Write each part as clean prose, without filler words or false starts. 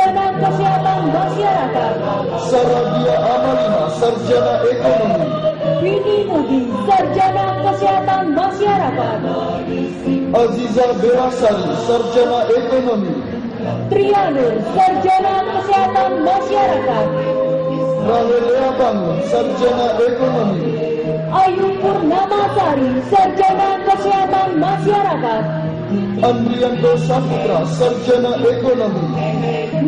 Sarjana Kesehatan Masyarakat. Saradia Amalina, Sarjana Ekonomi. Winnie Mudi, Sarjana Kesehatan Masyarakat. Aziza Berasari, Sarjana Ekonomi. Trianur, Sarjana Kesehatan Masyarakat. Rahelea Bangun, Sarjana Ekonomi. Ayu Purnamasari, Sarjana Kesehatan Masyarakat. Andrianto Saputra, Sarjana Ekonomi.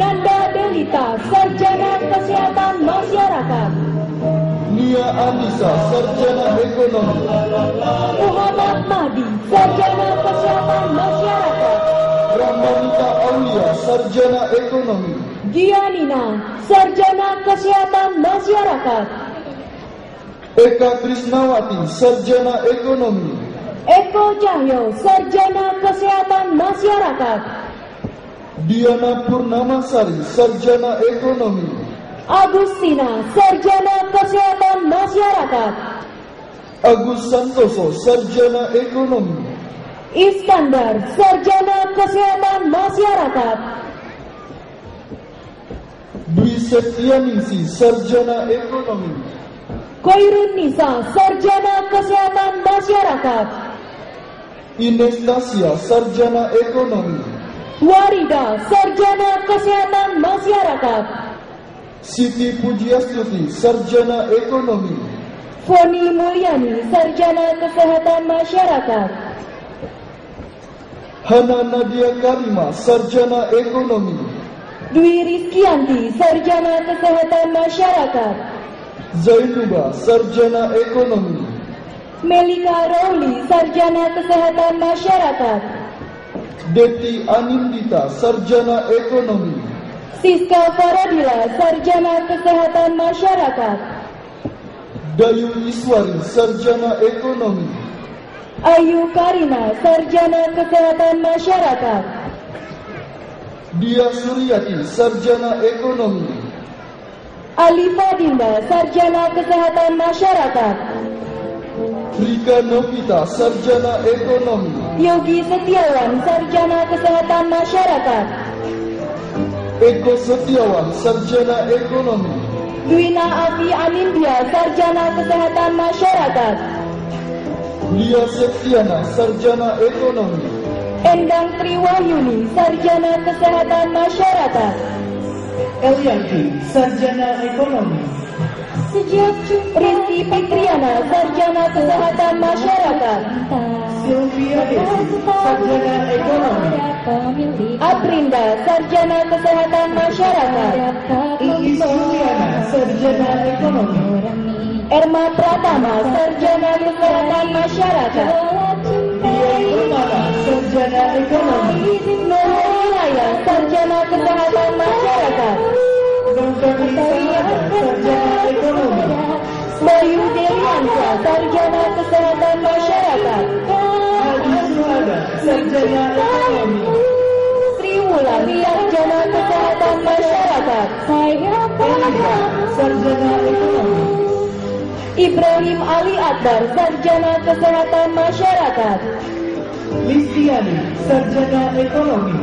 Nanda Delita, Sarjana Kesehatan Masyarakat. Nia Anissa, Sarjana Ekonomi. Muhammad Mahdi, Sarjana Kesehatan Masyarakat. Ramanita Aulia, Sarjana Ekonomi. Gianina, Sarjana Kesehatan Masyarakat. Eka Krisnawati, Sarjana Ekonomi. Eko Cahyo, Sarjana Kesehatan Masyarakat. Diana Purnamasari, Sarjana Ekonomi. Agustina, Sarjana Kesehatan Masyarakat. Agus Santoso, Sarjana Ekonomi. Iskandar, Sarjana Kesehatan Masyarakat. Dwi Septianingsi, Sarjana Ekonomi. Koirun Nisa, Sarjana Kesehatan Masyarakat. Ines Tasya, Sarjana Ekonomi. Warida, Sarjana Kesehatan Masyarakat. Siti Pujiastuti, Sarjana Ekonomi. Foni Mulyani, Sarjana Kesehatan Masyarakat. Hana Nadia Karima, Sarjana Ekonomi. Dwi Rizkianti, Sarjana Kesehatan Masyarakat. Zainuba, Sarjana Ekonomi. Melika Rauli, Sarjana Kesehatan Masyarakat. Deti Anindita, Sarjana Ekonomi. Siska Faradila, Sarjana Kesehatan Masyarakat. Dayu Iswari, Sarjana Ekonomi. Ayu Karina, Sarjana Kesehatan Masyarakat. Dia Suryati, Sarjana Ekonomi. Alifa Dinda, Sarjana Kesehatan Masyarakat. Rika Novita, Sarjana Ekonomi. Yogi Setiawan, Sarjana Kesehatan Masyarakat. Eko Setiawan, Sarjana Ekonomi. Dwina Afi Anindya, Sarjana Kesehatan Masyarakat. Lia Septiana, Sarjana Ekonomi. Endang Triwahyuni, Sarjana Kesehatan Masyarakat. Elianti, Sarjana Ekonomi. Rizky Fitriana, Sarjana Kesehatan Masyarakat. Sylvia Desi, Sarjana Ekonomi. Aprinda, Sarjana Kesehatan Masyarakat. Iis Juliana, Sarjana Ekonomi. Erma Pratama, Sarjana Kesehatan Masyarakat. Dian Permana, Sarjana Ekonomi. Nurulaya, Sarjana Kesehatan Masyarakat. Dr. Lisa, Sarjana Ekonomi. Bayu Deliansa, Sarjana Kesehatan Masyarakat. Hadi Suhada, Sarjana Ekonomi. Sri Wulan, Sarjana Kesehatan Masyarakat. Elida, Sarjana Ekonomi. Ibrahim Ali Akbar, Sarjana Kesehatan Masyarakat. Listiani, Sarjana Ekonomi.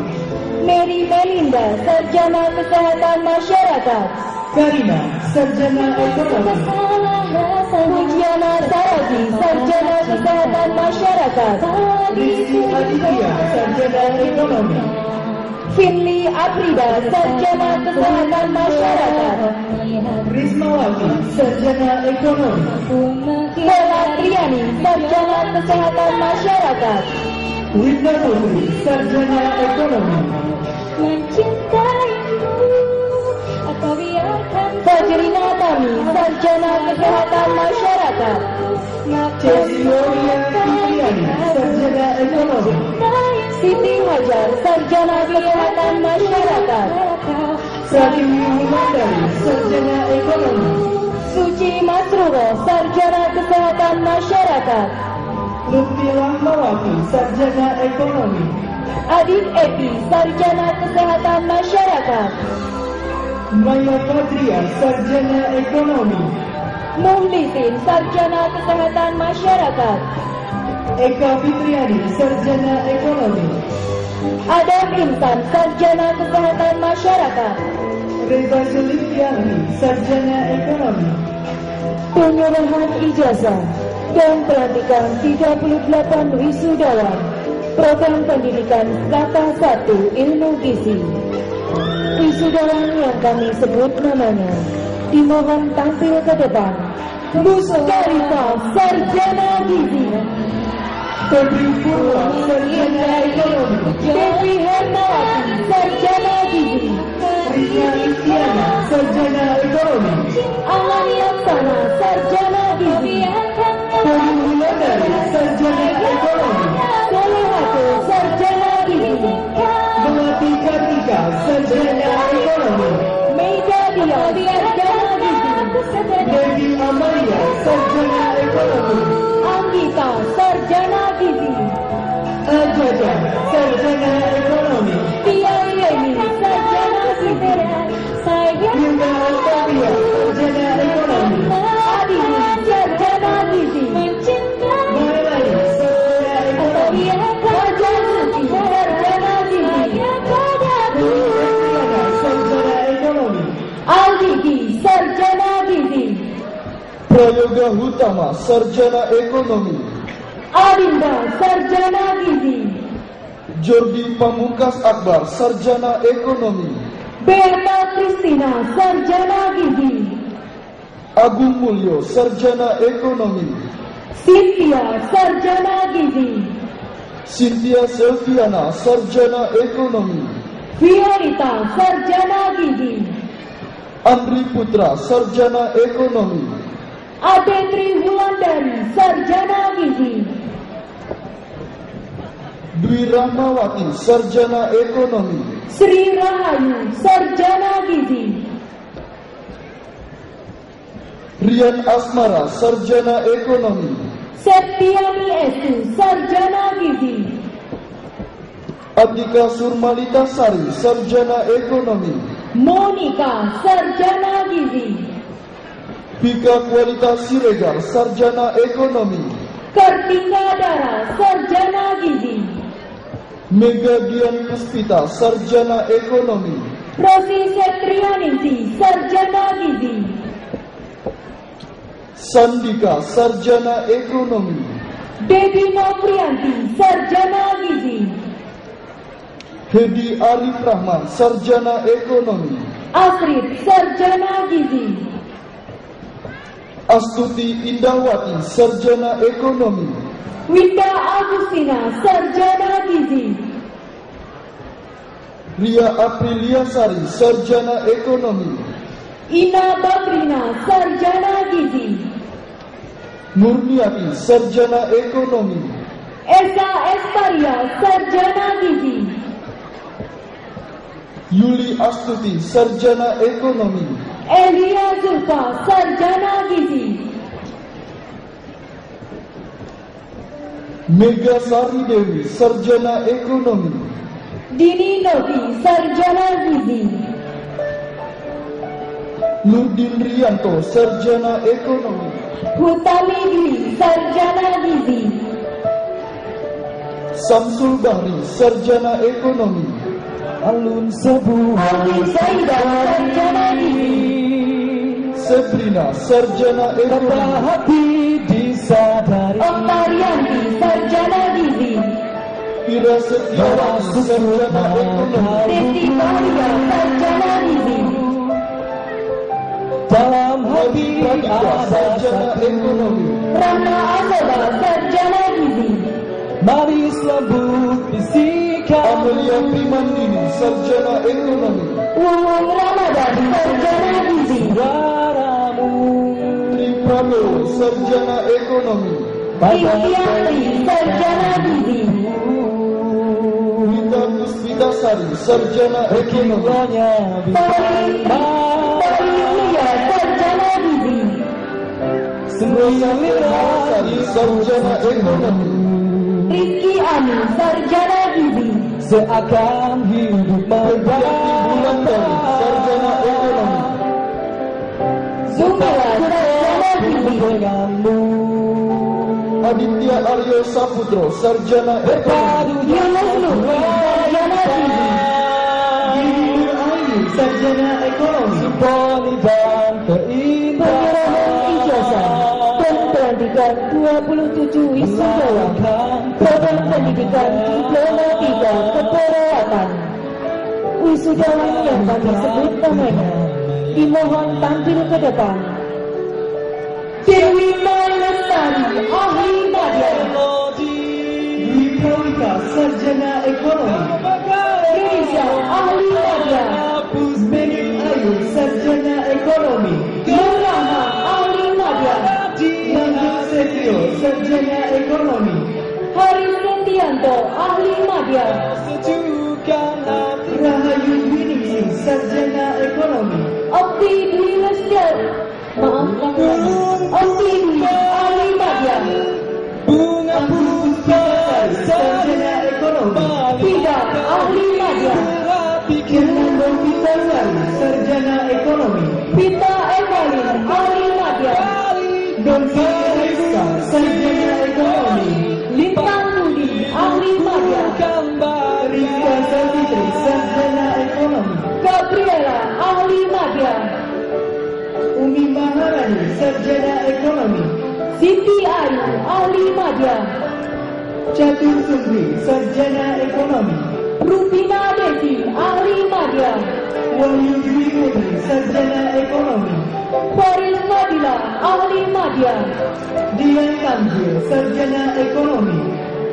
Mary Melinda, Sarjana Kesehatan Masyarakat. Karina, Sarjana Ekonomi. Pujiana Saraji, Sarjana Kesehatan Masyarakat. Rizky Aditya, Sarjana Ekonomi. Finli Aprida, Sarjana Kesehatan Masyarakat. Rismawati, Sarjana Ekonomi. Bella Triani, Sarjana Kesehatan Masyarakat. Wita Putri, Sarjana Ekonomi. Fajrina Tami, Sarjana Kesehatan Masyarakat. Cecilia Fitriani, Sarjana Ekonomi. Siti Hajar, Sarjana Kesehatan Masyarakat. Salim Yuhumandari, Sarjana Ekonomi. Suci Masruro, Sarjana Kesehatan Masyarakat. Lutfi Rahmawati, Sarjana Ekonomi. Adit Epi, Sarjana Kesehatan Masyarakat. Maya Fadria, Sarjana Ekonomi. Muhlisin, Sarjana Kesehatan Masyarakat. Eka Fitriani, Sarjana Ekonomi. Adam Intan, Sarjana Kesehatan Masyarakat. Reza Zulfiani, Sarjana Ekonomi. Penyerahan ijazah dan pelantikan 38 wisudawan Program Pendidikan Strata 1 Ilmu Gizi. Wisudawan yang kami sebut namanya dimohon tampil ke depan. Mustarifah, Sarjana Gizi. Febri Purwa, Sarjana Ekonomi. Devi Hernawati, Sarjana Gizi. Rina Istiana, Sarjana Ekonomi. Alan Yaksana, Sarjana Gizi. Poli Wulandari, Sarjana Ekonomi. Solehato, Sarjana Gizi. Melati Kartika, Sarjana Ekonomi. Meida Dia, Sarjana Gizi. Devi Amalia, Sarjana Ekonomi. Anggita, Sarjana Gizi. Ajaja, Sarjana Ekonomi. Tia Yeni, Sarjana Gizi. Yunda Altavia, Sarjana Ekonomi. Adi, Sarjana Gizi. Mailani, Sarjana Ekonomi. Sarjana Gizi, Sarjana Gizi. Yuliana, Sarjana Ekonomi. Alviki, Sarjana Gizi. Prayoga Hutama, Sarjana Ekonomi. Adinda, Sarjana Gizi. Jordi Pamungkas Akbar, Sarjana Ekonomi. Beata Kristina, Sarjana Gizi. Agung Mulyo, Sarjana Ekonomi. Cynthia, Sarjana Gizi. Cynthia Selviana, Sarjana Ekonomi. Violeta, Sarjana Gizi. Andri Putra, Sarjana Ekonomi. Adetri Wulandari, Sarjana Gizi. Dwi Rahmawati, Sarjana Ekonomi. Sri Rahayu, Sarjana Gizi. Rian Asmara, Sarjana Ekonomi. Septiani Esu, Sarjana Gizi. Atika Surmalita Sari, Sarjana Ekonomi. Monica, Sarjana Gizi. Bika Kualitas Siregar, Sarjana Ekonomi. Kartika Dara, Sarjana Gizi. Mega Dian Puspita, Sarjana Ekonomi. Rosi Setrianingsi, Sarjana Gizi. Sandika, Sarjana Ekonomi. Devi Noprianti, Sarjana Gizi. Hedi Arif Rahman, Sarjana Ekonomi. Asrid, Sarjana Gizi. Astuti Indawati, Sarjana Ekonomi. Winda Agustina, Sarjana Gizi. Ria Aprilia Sari, Sarjana Ekonomi. Ina Bakrina, Sarjana Gizi. Murniati, Sarjana Ekonomi. Esa Esparia, Sarjana Gizi. Yuli Astuti, Sarjana Ekonomi. Elia Zulfa, Sarjana Gizi. Mega Sari Dewi, Sarjana Ekonomi. Dini Novi, Sarjana Gizi. Nurdin Rianto, Sarjana Ekonomi. Hutami Dwi, Sarjana Gizi. Samsul Bahri, Sarjana Ekonomi. Alun Sebu, Alvin Saida, Sarjana Gizi. Sabrina, Sarjana Ekonomi. hati disadari. Oktarianti, Sarjana Gizi. Ira Setiawati, Sarjana Ekonomi. Desi Maria, Sarjana Gizi. Dalam hati Pradipta, ada Sarjana satu. Ekonomi. Rama Asoba, Sarjana Gizi. Manis lembut bisikan. Amelia Primandini, Sarjana Ekonomi. Wawang Ramadan, Sarjana Gizi. Suaramu Tri Prabowo, Sarjana Ekonomi. Istiari, Sarjana Gizi. Rita Puspita Sari, Sarjana Ekonomi. Kiranya Tori Yulia, Sarjana Gizi. sembilan Sari, Sarjana Ekonomi. Rizky Ani, Sarjana Gizi. seakan hidup Febrianti Wulandari, Sarjana Ekonomi. Zumela, Sarjana Gizi. denganmu. Aditya Aryo Saputro, Sarjana Ekonomi. Berpadu Yunus Nuh, Sarjana sarjana ekonomi. Simponi dan Pengarahan ijazah dan pelantikan 27 wisudawan program pendidikan diploma 3 keperawatan. Wisudawan yang kami sebut namanya dimohon tampil ke depan. Dewi Lestari, ahli madya. Dwi Prawika, sarjana ekonomi. Reza, ahli madya. Menik Ayu, sarjana ekonomi. Nurrahma, ahli madya. Lanjut Setio, sarjana ekonomi. Haris Setianto, ahli madya. Rahayu Winingsih, sarjana ekonomi. Okti Dwi Lestari. Okti Dwi, ahli madya. Bunga Puspitari, sarjana ekonomi. Tidak, ahli madya. Fernando Vitasari, sarjana ekonomi. Pita Evelyn, ahli madya. Donsi Rizka, sarjana ekonomi. Lintang Budi, ahli madya. Rizka Savitri, sarjana ekonomi. Gabriela, ahli madya. Umi Maharani, sarjana ekonomi. Siti Ayu, ahli madya. Catur Sumbi, sarjana ekonomi. Rupina Desi, ahli madya. Wahyu Dwi Putri, sarjana ekonomi. Faris Nabila, ahli madya. Dian Tanjil, sarjana ekonomi.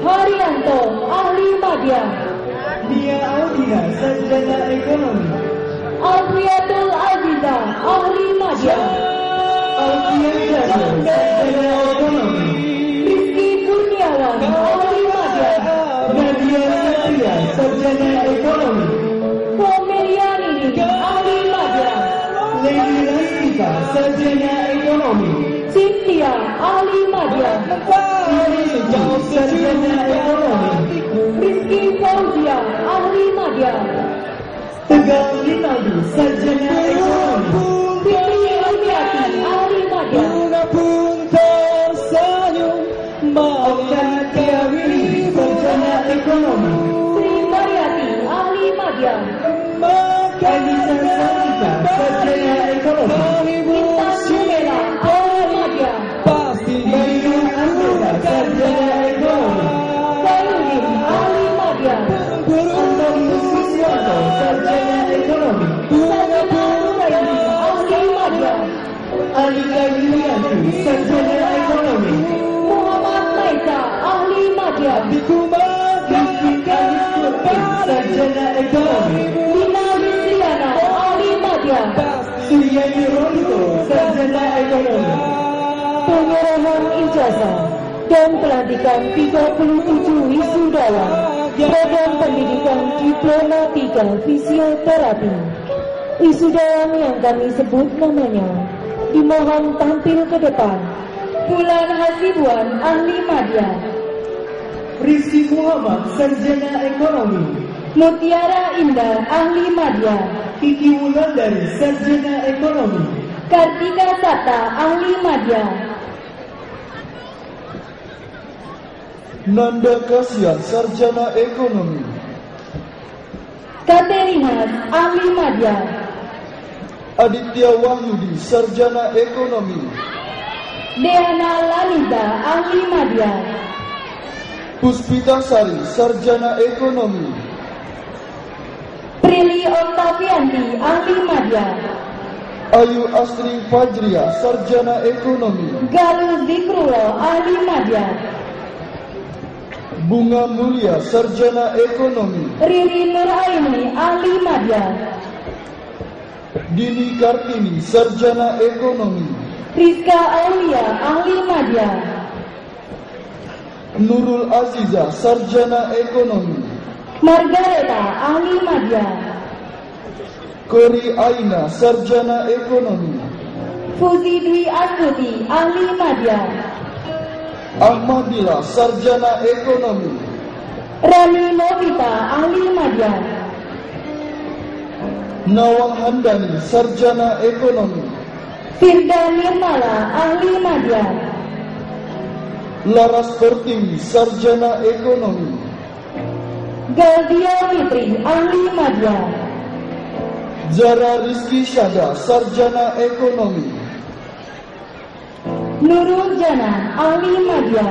Haryanto, ahli madya. Dia Audina, sarjana ekonomi. Alfiatul Aziza, ahli madya. Alfian Jadil, sarjana ekonomi. Rizky Kurniawan, ahli madya. Nadia Satria, sarjana ekonomi. Komeliani, ahli madya. Lady Rastika, sarjana ekonomi. Cynthia, ahli madya. Ini Sejauh, sarjana ekonomi. Rizky Fauzia, ahli madya. Tegal Rinaldi, sarjana ekonomi. Fitri Rupiati, ahli madya. Oktan Tiawiri, sarjana ekonomi. Sri Mariati, ahli madya. Anissa Sanika, sarjana ekonomi. Intan Jumela, ahli madya. Bayu Andrea, sarjana ekonomi. Sayudin, ahli madya. Antonius Wiswanto, sarjana ekonomi. Sajina Nuraini, ahli madya. Alika Yulianti, sarjana ekonomi. Muhammad Maisa, ahli madya. Rizky Kurtin, sarjana ekonomi. Lina Wisriana, ahli madya. Suryani Rolito, sarjana ekonomi. Penyerahan ijazah dan pelantikan 37 wisudawan program pendidikan diploma 3 fisioterapi. Wisudawan yang kami sebut namanya dimohon tampil ke depan. Bulan Hasibuan, ahli madya. Rizky Muhammad, sarjana ekonomi. Mutiara Indah, ahli madya. Kiki Wulandari, sarjana ekonomi. Kartika Sata, ahli madya. Nanda Kasian, sarjana ekonomi. Katerinas, ahli madya. Aditya Wahyudi, sarjana ekonomi. Deana Lanita, ahli madya. Puspita Sari, sarjana ekonomi. Prilly Oktavianti, ahli madya. Ayu Astri Fajria, sarjana ekonomi. Galuh Zikrullah, ahli madya. Bunga Mulia, sarjana ekonomi. Riri Nuraini, ahli madya. Dini Kartini, sarjana ekonomi. Rizka Aulia, ahli madya. Nurul Aziza, sarjana ekonomi. Margareta, ahli madya. Kori Aina, sarjana ekonomi. Fuzi Dwi Astuti, ahli madya. Ahmadillah, sarjana ekonomi. Rani Novita, ahli madya. Nawang Handani, sarjana ekonomi. Firda Nirmala, ahli madya. Laras Pertiwi, sarjana ekonomi. Galdia Fitri, ahli madya. Zara Rizky Syahda, Sarjana Ekonomi. Nurul Jana, ahli media.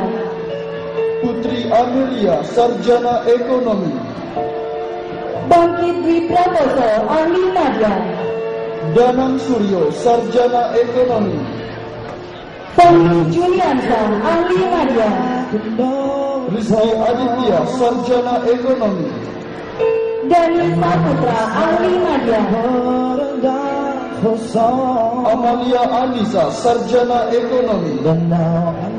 Putri Amelia, Sarjana Ekonomi. Bangkit Dwi Prakoso, ahli media. Danang Suryo, Sarjana Ekonomi. Fahmi Juliansa, ahli media. Rizky Aditya, Sarjana Ekonomi. Dani Saputra, ahli media. Amalia Anissa, Sarjana Ekonomi.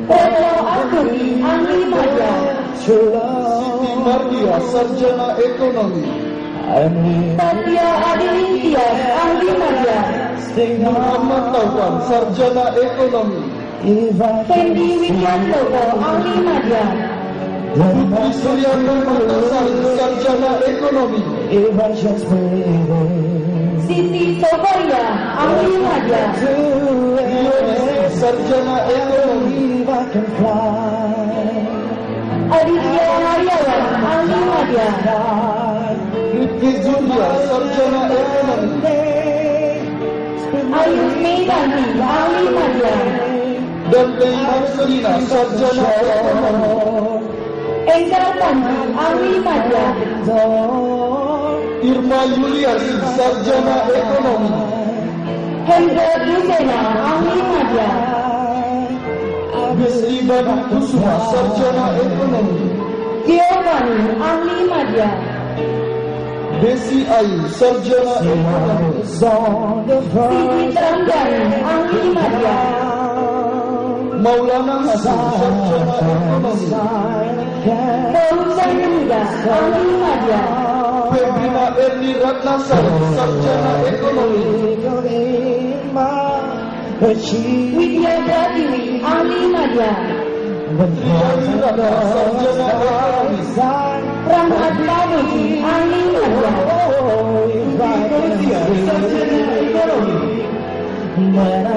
Retno Astuti, ahli media. Siti Mardia, Sarjana Ekonomi. Tatia Adinintias, ahli media. Muhammad Taufan, Sarjana Ekonomi. Fendi Widiantoko, ahli media. Putri Suryani Martasari, Sarjana Ekonomi. Siti Sobaria, ahli media. Sarjana Ekonomi. Aditya Haryawan, ahli media. Rifki Julia, Sarjana Ekonomi. Ayu Meidanti, ahli media. Dan Tei Marcelina, Sarjana Ekonomi. Endra Tanti, ahli media. Irma Yuliasi, Sarjana Ekonomi. Hendra Dusena, ahli media. Bisri Badu Kusuma, Sarjana Ekonomi. Giovanni, ahli media. Desi Ayu, Sarjana Ekonomi. Siti Ramdhani, ahli media. Maulana Hasan, Sarjana Ekonomi. Fauzan Muda, ahli media. Febrina Erni Ratnasari, Sarjana Ekonomi. Widya Pratiwi, ahli media. Riyani Ratna, Sarjana Ekonomi. Rahmat Pamuji, ahli media.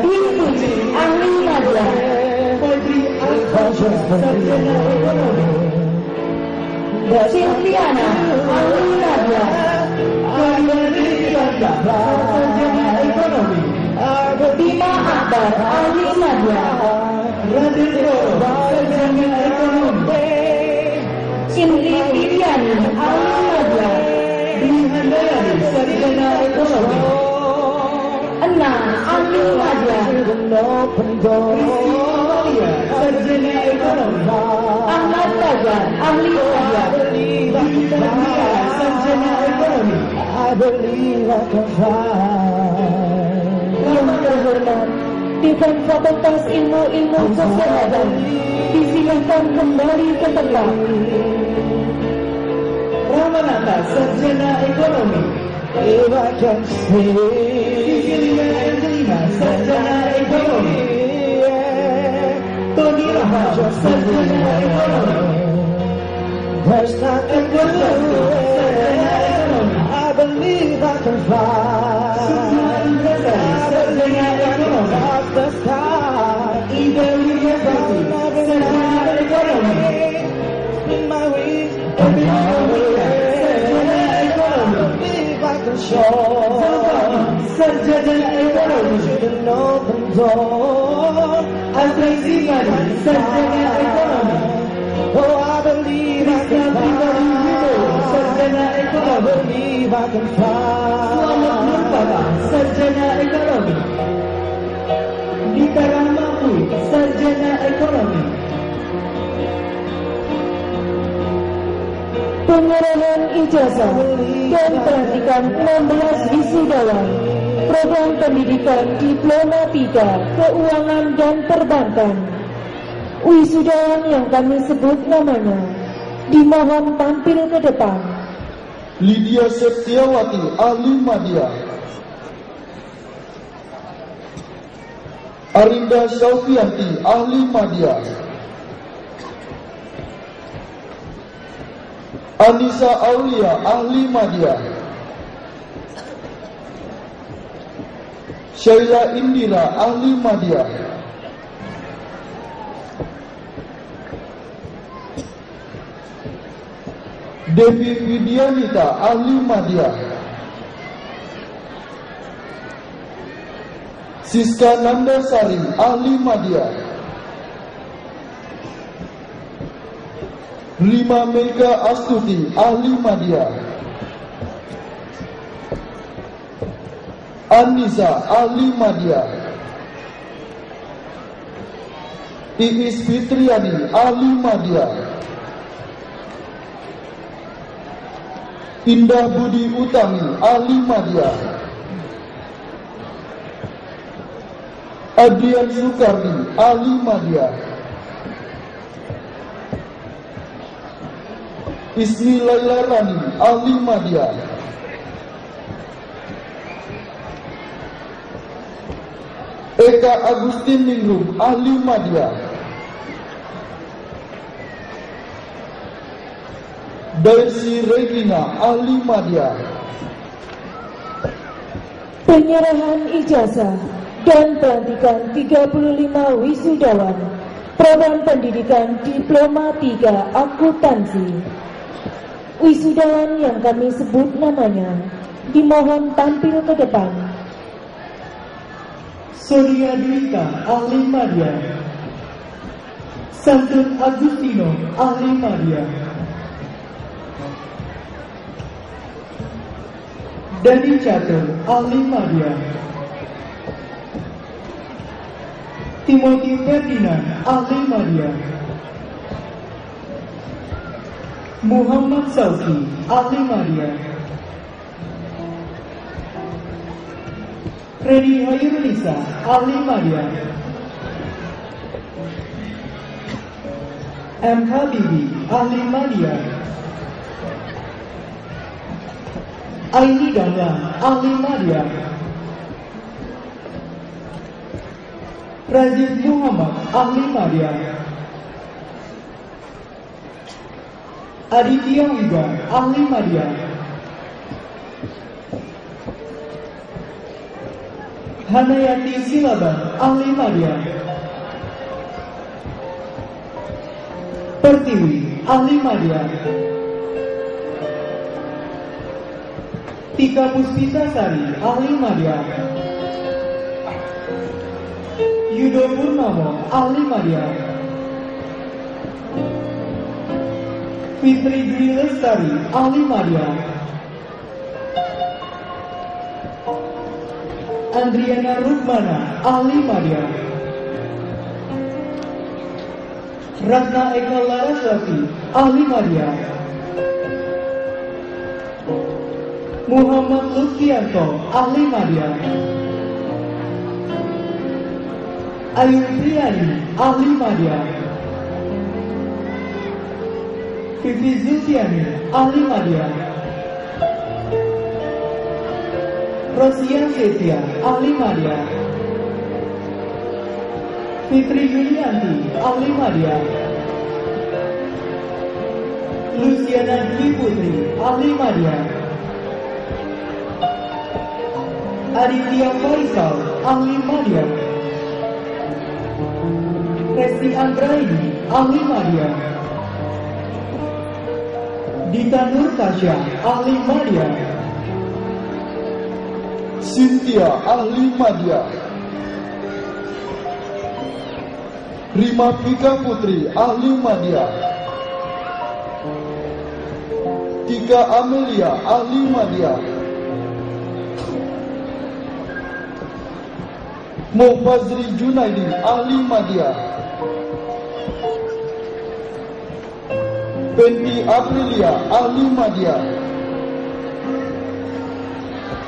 Dwi Puji, ahli media. Silviana, ahli media. Bima Akbar, ahli media. Indri Viviani, ahli media. Enna, ahli media. Ahmad Fajar, ahli media. Yang terhormat, Dekan Fakultas Ilmu Kesehatan disilahkan kembali ke tempat. Ramanata, Sarjana Ekonomi. Sisilina Angelina, Sarjana Ekonomi. Tony Rahman, Sarjana Ekonomi. Edward Sarjana Ekonomi. Sukma Indrasari, Sarjana Ekonomi. Ida Wiryasati, Sarjana Ekonomi. Sarjana Ekonomi. Azrai Zimani, Sarjana Ekonomi. Rizka Pribadi Wibowo, Sarjana Ekonomi. Selamat Nurpala, Sarjana Ekonomi. Dita Rahmapui, Sarjana Ekonomi. Penyerahan ijazah dan pelantikan 16 wisudawan program pendidikan Diploma 3 Keuangan dan Perbankan. Wisudawan yang kami sebut namanya dimohon tampil ke depan. Lydia Septiawati, ahli media. Arinda Syaufianti, ahli media. Anissa Aulia, ahli media. Sheila Indira, ahli media. Devi Widianita, ahli media. Siska Nandasari, ahli Madya. Rima Mega Astuti, ahli Madya. Anissa, ahli Madya. Iis Fitriani, ahli Madya. Indah Budi Utami, ahli Madya. Adrian Sukardi, ahli Madya. Ismi Laila Rani, ahli Madya. Eka Agustin Ningrum, ahli Madya. Daisy Regina, ahli Madya. Penyerahan ijazah dan pelantikan 35 wisudawan program pendidikan Diploma 3 Akuntansi. Wisudawan yang kami sebut namanya dimohon tampil ke depan. Sonia Dwika, ahli Madya. Santun Agustino, ahli Madya. Dani Catur, ahli Madya. Timothy Ferdinand, ahli Madya. Muhammad Sauki, ahli Madya. Reni Hayurunisa, ahli Madya. M. Habibi, ahli Madya. Aini Dahlan, ahli Madya. Razif Muhammad, ahli Madya. Aditya Wiba, ahli Madya. Hanayati Silaban, ahli Madya. Pertiwi, ahli Madya. Tika Puspitasari, ahli Madya. Yudo Purnomo, ahli Madya. Fitri Dwi Lestari, ahli Madya. Andriana Rukmana, ahli Madya. Ratna Eka Laraswati, ahli Madya. Muhammad Lutfianto, ahli Madya. Ayu Priyani, ahli Madya. Vivi Zulfiani, ahli Madya. Rosia Setia, ahli Madya. Fitri Yulianti, ahli Madya. Luciana Dwi Putri, ahli Madya. Aditya Faisal, ahli Madya. Resti Andraini, ahli Madya. Dita Nur Tasya, ahli Madya. Cynthia, ahli Madya. Rima Pika Putri, ahli Madya. Tika Amelia, ahli Madya. Mufazri Junaidi, ahli Madya. Penti Aprilia, ahli Madya.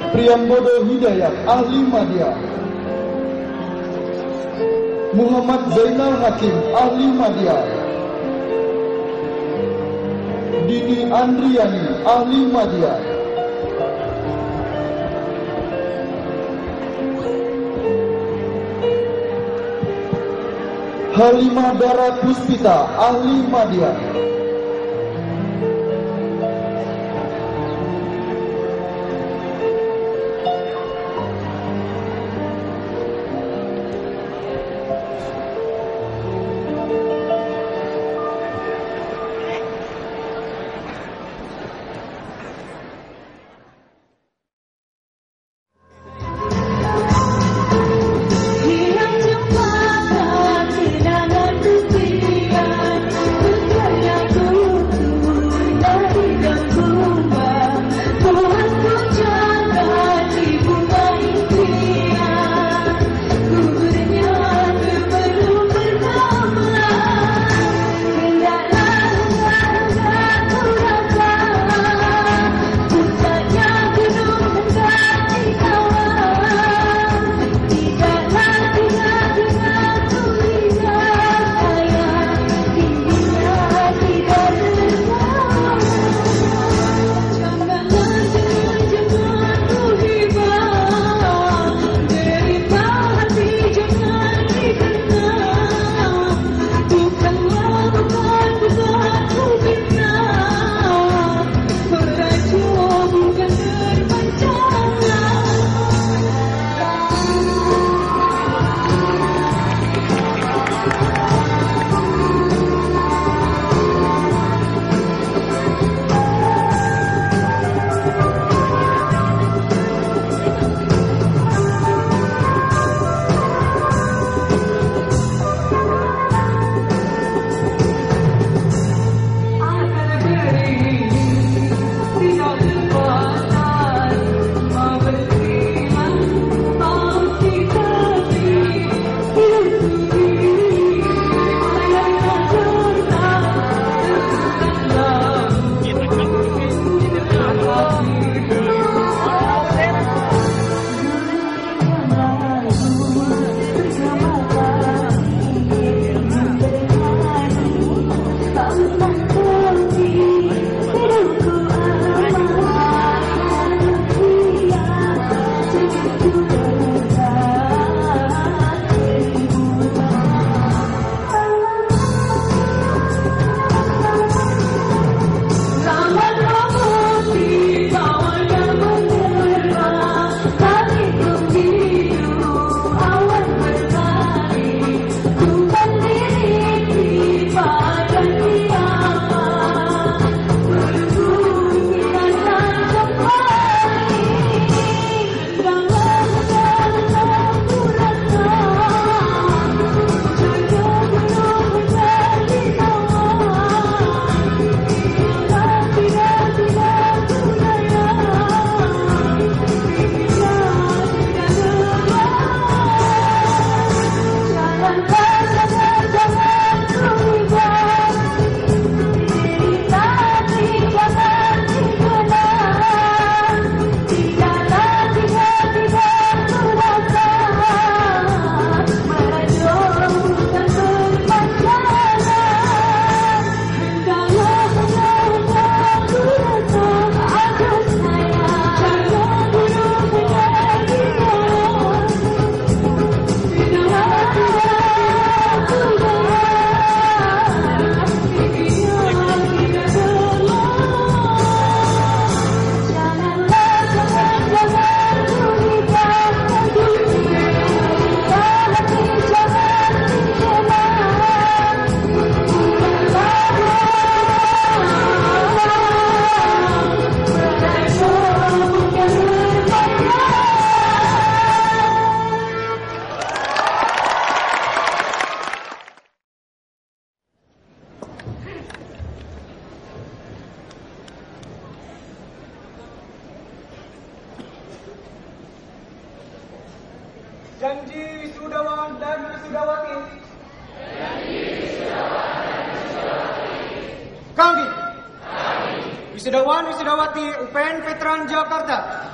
Priyambodo Hidayat, ahli Madya. Muhammad Zainal Hakim, ahli Madya. Dini Andriani, ahli Madya. Halimah Dara Puspita, ahli Madya. Janji wisudawan dan wisudawati. Kami wisudawan wisudawati UPN Veteran Jakarta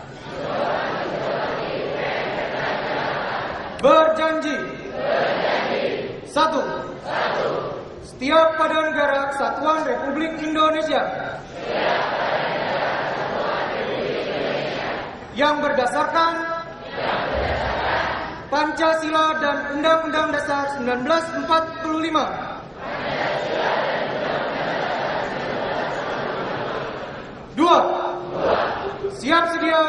berjanji. Satu. Setia pada negara Kesatuan Republik Indonesia yang berdasarkan Pancasila dan Undang-Undang Dasar 1945. Dua. Siap sedia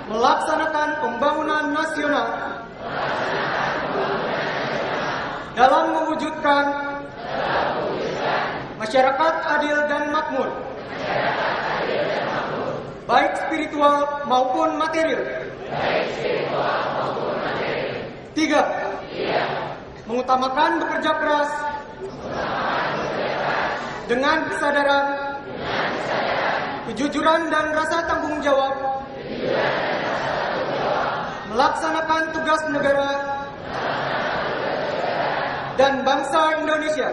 melaksanakan pembangunan nasional dalam mewujudkan masyarakat adil dan makmur, baik spiritual maupun material. Tiga. Mengutamakan bekerja keras dengan kesadaran, kejujuran dan rasa tanggung jawab, melaksanakan tugas negara dan bangsa Indonesia.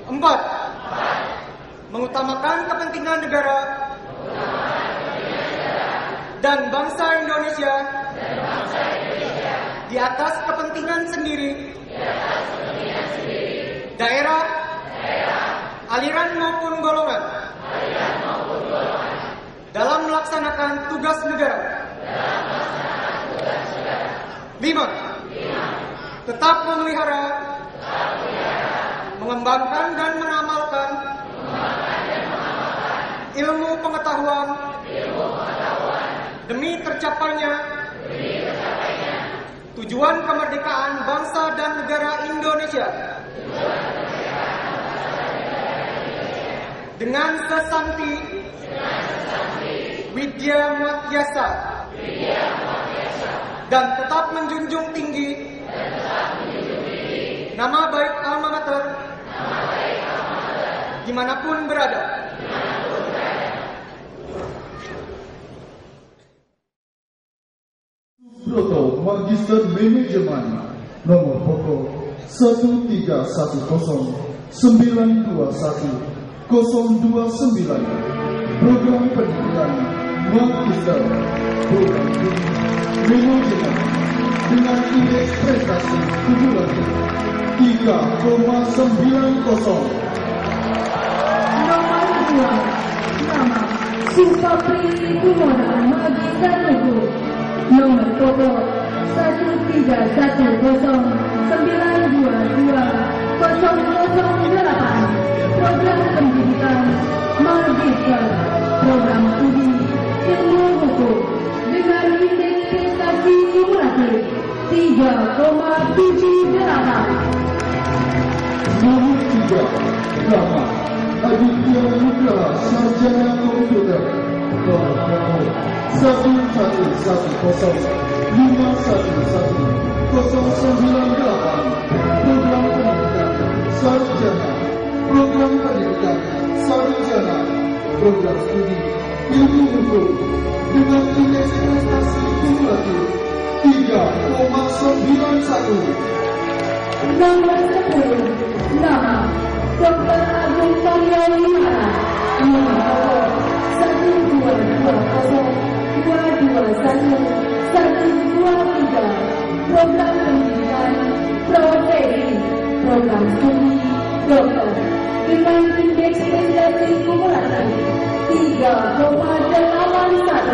Empat. Mengutamakan kepentingan negara dan bangsa Indonesia di atas kepentingan sendiri, daerah, aliran maupun golongan, dalam melaksanakan tugas negara. 5. Tetap memelihara, mengembangkan dan mengamalkan ilmu pengetahuan demi tercapainya tujuan kemerdekaan bangsa dan negara Indonesia dengan sesanti, widya muatyasa, dan tetap menjunjung tinggi nama baik alma mater dimanapun berada. Proto Magister Manajemen nomor pokok 131921029, program pendidikan Magister program studi manajemen dengan indeks prestasi kumulatif 3,90. Nomor 2. Nama Supapri Kumona Magister Hukum. Nomor pokok 13109220008. Program pendidikan Magister program studi ilmu hukum dengan indeks prestasi kumulatif 3,78. Nomor 3. Nama Aditya Nugraha Sarjana Komputer. Nomor pokok 11105110998. Program pendidikan sarjana, program pendidikan sarjana, program studi ilmu hukum dengan indeks prestasi kumulatif 3,91. Nomor 10. Nama Dr. Agung Karya Wimara. Nomor pokok 12202211123. Program pendidikan Protedi, program studi dokter dengan indeks prestasi kumulatif 3,81.